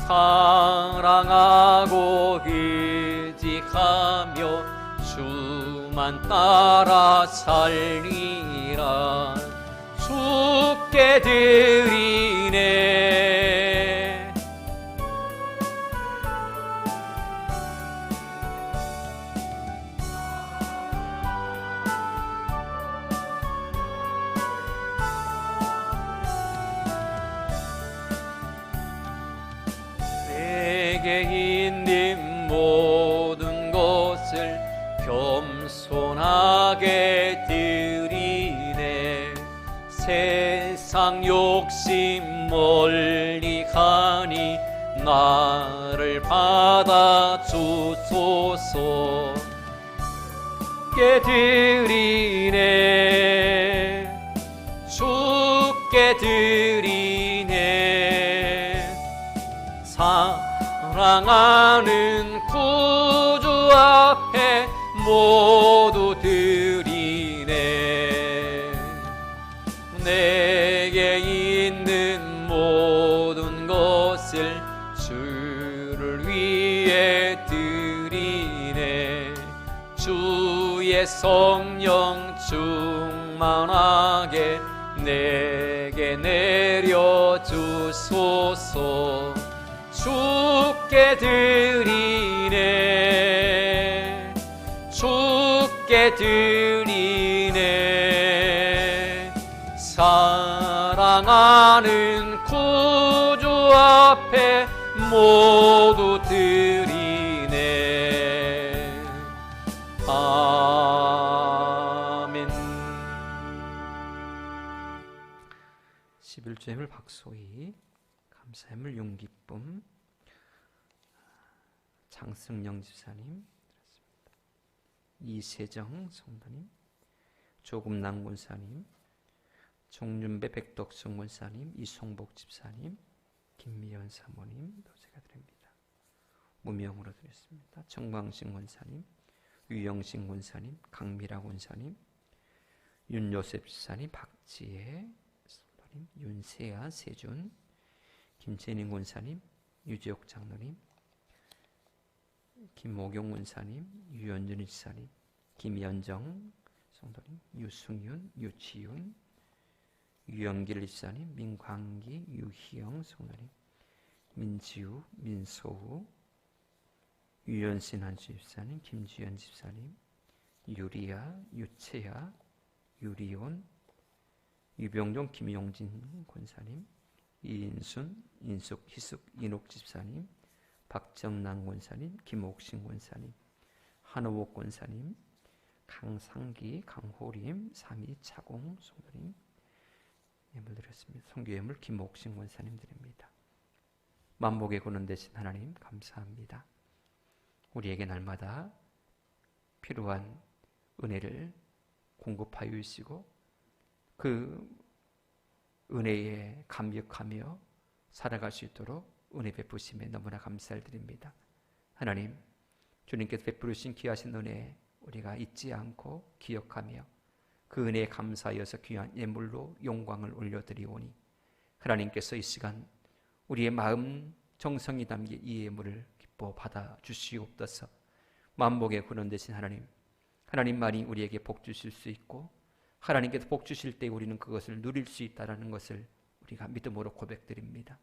사랑하고 의지하며 주만 따라 살리라. 주께 드리네. 내게 있는 모든 것을 겸손하게 드리네. 세상 욕심 멀리 하니 나를 받아 주소서. 주께 드리네. 주께 드리네. 사랑하는 구주 앞에 모두 드리네. 내게 있는 모든 것을 주를 위해 드리네. 주의 성령 충만하게 내게 내려주소서. 주께 드리네. 주께 드리네. 사랑하는 구주 앞에 모두 드리네. 아멘. 11주 예물 박소희, 감사예물 용기쁨, 장승영 집사님, 이세정 성도님, 조금남 권사님, 종윤배 백덕순 권사님, 이송복 집사님, 김미연 사모님 도제가 드립니다. 무명으로 드렸습니다. 정광신 권사님, 유영신 권사님, 강미라 권사님, 윤요셉 집사님, 박지혜 성도님, 윤세아 세준, 김재ninh 권사님, 유지옥 장로님, 김모경 권사님, 유현준 집사님, 김연정 성도님, 유승윤, 유치윤, 유영길 집사님, 민광기, 유희영 성도님, 민지우, 민소우, 유연신 한수 집사님, 김주연 집사님, 유리아, 유채야, 유리온, 유병종, 김용진 권사님, 이인순, 인숙, 희숙, 인옥 집사님, 박정남 권사님, 김옥신 권사님, 한호옥 권사님, 강상기, 강호림, 삼이차공 성도님 예물 드렸습니다. 성교예물 김옥신 권사님 드립니다. 만복의 근원 되신 하나님 감사합니다. 우리에게 날마다 필요한 은혜를 공급하여 주시고 그 은혜에 감격하며 살아갈 수 있도록 은혜 베푸심에 너무나 감사를 드립니다. 하나님, 주님께서 베푸신 귀하신 은혜 우리가 잊지 않고 기억하며 그 은혜에 감사하여서 귀한 예물로 영광을 올려드리오니 하나님께서 이 시간 우리의 마음 정성이 담긴 이 예물을 기뻐 받아 주시옵소서. 만복의 근원 되신 하나님만이 우리에게 복 주실 수 있고 하나님께서 복 주실 때 우리는 그것을 누릴 수 있다는 것을 우리가 믿음으로 고백드립니다.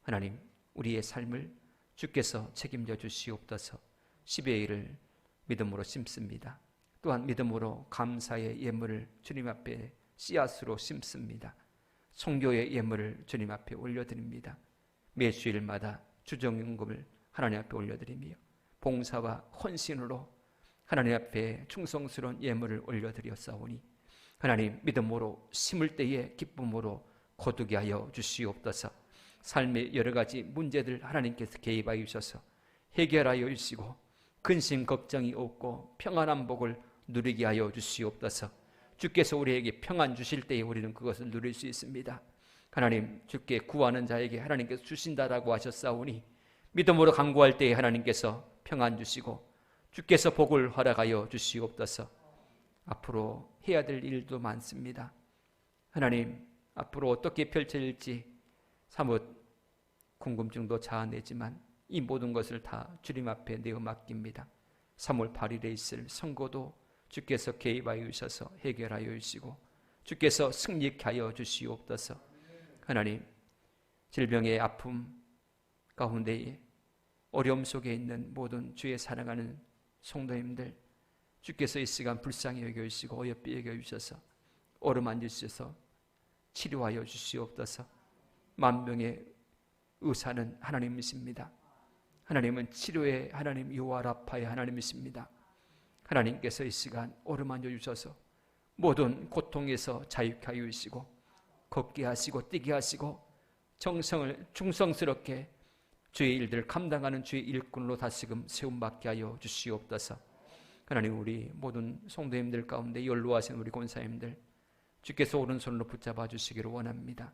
하나님, 우리의 삶을 주께서 책임져 주시옵소서. 10의 1을 믿음으로 심습니다. 또한 믿음으로 감사의 예물을 주님 앞에 씨앗으로 심습니다. 성교의 예물을 주님 앞에 올려드립니다. 매주일마다 주정연금을 하나님 앞에 올려드리며 봉사와 헌신으로 하나님 앞에 충성스러운 예물을 올려드렸사오니 하나님, 믿음으로 심을 때에 기쁨으로 거두게 하여 주시옵소서. 삶의 여러 가지 문제들 하나님께서 개입하여 주셔서 해결하여 주시고 근심 걱정이 없고 평안한 복을 누리게 하여 주시옵소서. 주께서 우리에게 평안 주실 때에 우리는 그것을 누릴 수 있습니다. 하나님, 주께 구하는 자에게 하나님께서 주신다라고 하셨사오니 믿음으로 간구할 때에 하나님께서 평안 주시고 주께서 복을 허락하여 주시옵소서. 앞으로 해야 될 일도 많습니다. 하나님, 앞으로 어떻게 펼쳐질지 사뭇 궁금증도 자아내지만 이 모든 것을 다 주님 앞에 내어 맡깁니다. 3월 8일에 있을 선거도 주께서 개입하여 주셔서 해결하여 주시고 주께서 승리케 하여 주시옵소서. 하나님, 질병의 아픔 가운데에 어려움 속에 있는 모든 주의 사랑하는 성도님들 주께서 이 시간 불쌍히 여겨주시고 어여삐 여겨주셔서 어루만져 주셔서 치료하여 주시옵소서. 만병의 의사는 하나님이십니다. 하나님은 치료의 하나님, 요아라파의 하나님이십니다. 하나님께서 이 시간 어루만져 주셔서 모든 고통에서 자유케 하여 주시고 걷게 하시고 뛰게 하시고 정성을 충성스럽게 주의 일들을 감당하는 주의 일꾼으로 다시금 세움받게 하여 주시옵소서. 하나님, 우리 모든 성도님들 가운데 연로하신 우리 권사님들 주께서 오른손으로 붙잡아 주시기를 원합니다.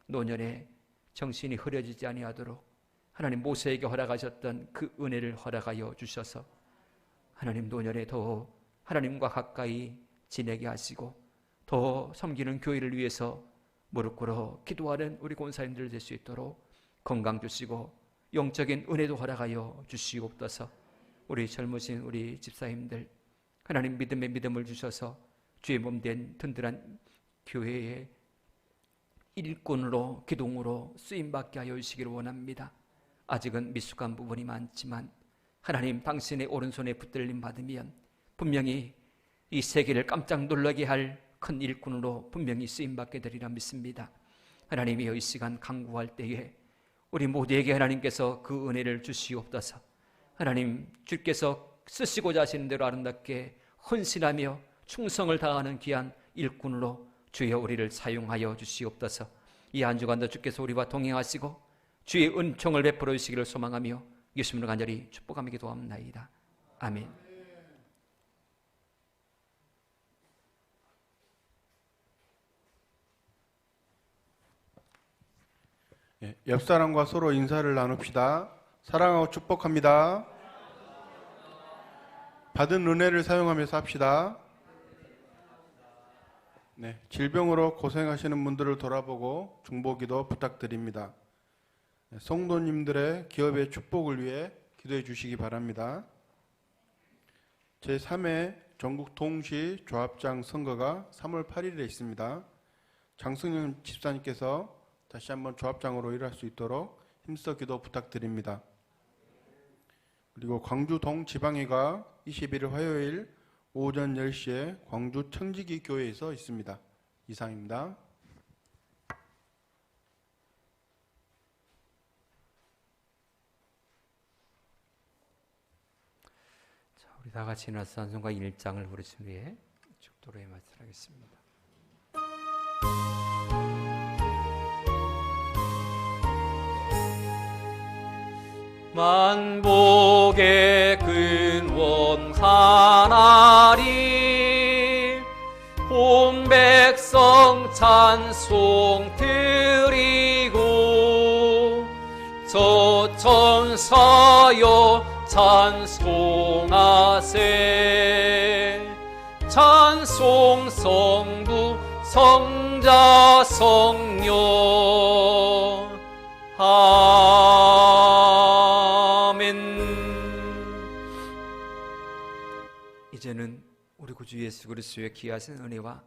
노년에 정신이 흐려지지 아니하도록 하나님 모세에게 허락하셨던 그 은혜를 허락하여 주셔서 하나님 노년에 더 하나님과 가까이 지내게 하시고 더 섬기는 교회를 위해서 무릎 꿇어 기도하는 우리 권사님들 될 수 있도록 건강 주시고 영적인 은혜도 허락하여 주시옵소서. 우리 젊으신 우리 집사님들 하나님 믿음의 믿음을 주셔서 주의 몸된 든든한 교회의 일꾼으로 기둥으로 쓰임받게 하여 주시기를 원합니다. 아직은 미숙한 부분이 많지만 하나님 당신의 오른손에 붙들림 받으면 분명히 이 세계를 깜짝 놀라게 할 큰 일꾼으로 분명히 쓰임받게 되리라 믿습니다. 하나님이 이 시간 간구할 때에 우리 모두에게 하나님께서 그 은혜를 주시옵소서. 하나님, 주께서 쓰시고자 하시는 대로 아름답게 헌신하며 충성을 다하는 귀한 일꾼으로 주여 우리를 사용하여 주시옵소서. 이 한 주간도 주께서 우리와 동행하시고 주의 은총을 베풀어 주시기를 소망하며 예수님으로 간절히 축복하며 기도합나이다. 아멘. 옆 사람과 서로 인사를 나눕시다. 사랑하고 축복합니다. 받은 은혜를 사용하면서 합시다. 질병으로 고생하시는 분들을 돌아보고 중보기도 부탁드립니다. 성도님들의 기업의 축복을 위해 기도해 주시기 바랍니다. 제3회 전국 동시 조합장 선거가 3월 8일에 있습니다. 장승영 집사님께서 다시 한번 조합장으로 일할 수 있도록 힘써 기도 부탁드립니다. 그리고 광주 동지방회가 21일 화요일 오전 10시에 광주 청지기 교회에서 있습니다. 이상입니다. 자, 우리 다 같이 일어나서 찬송가 1장을 부르신 후에 축도로에 말씀하겠습니다. 만복의 근원 하나님 온 백성 찬송 드리고 저 천사여 찬송하세 찬송 성부 성자 성령 아멘. 이제는 우리 구주 예수 그리스도의 귀하신 은혜와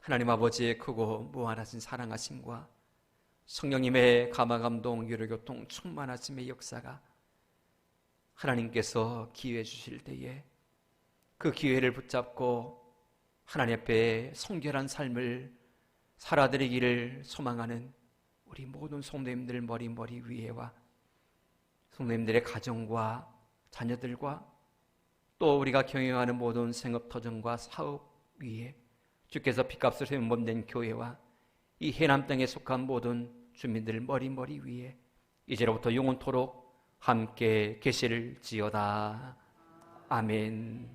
하나님 아버지의 크고 무한하신 사랑하심과 성령님의 감화감동 유로교통 충만하심의 역사가 하나님께서 기회 주실 때에 그 기회를 붙잡고 하나님 앞에 성결한 삶을 살아드리기를 소망하는 우리 모든 성도님들 머리 위에와 성도님들의 가정과 자녀들과 또 우리가 경영하는 모든 생업터전과 사업 위에 주께서 핏값을 세운범된 교회와 이 해남 땅에 속한 모든 주민들 머리 위에 이제로부터 영원토록 함께 계실지어다. 아멘.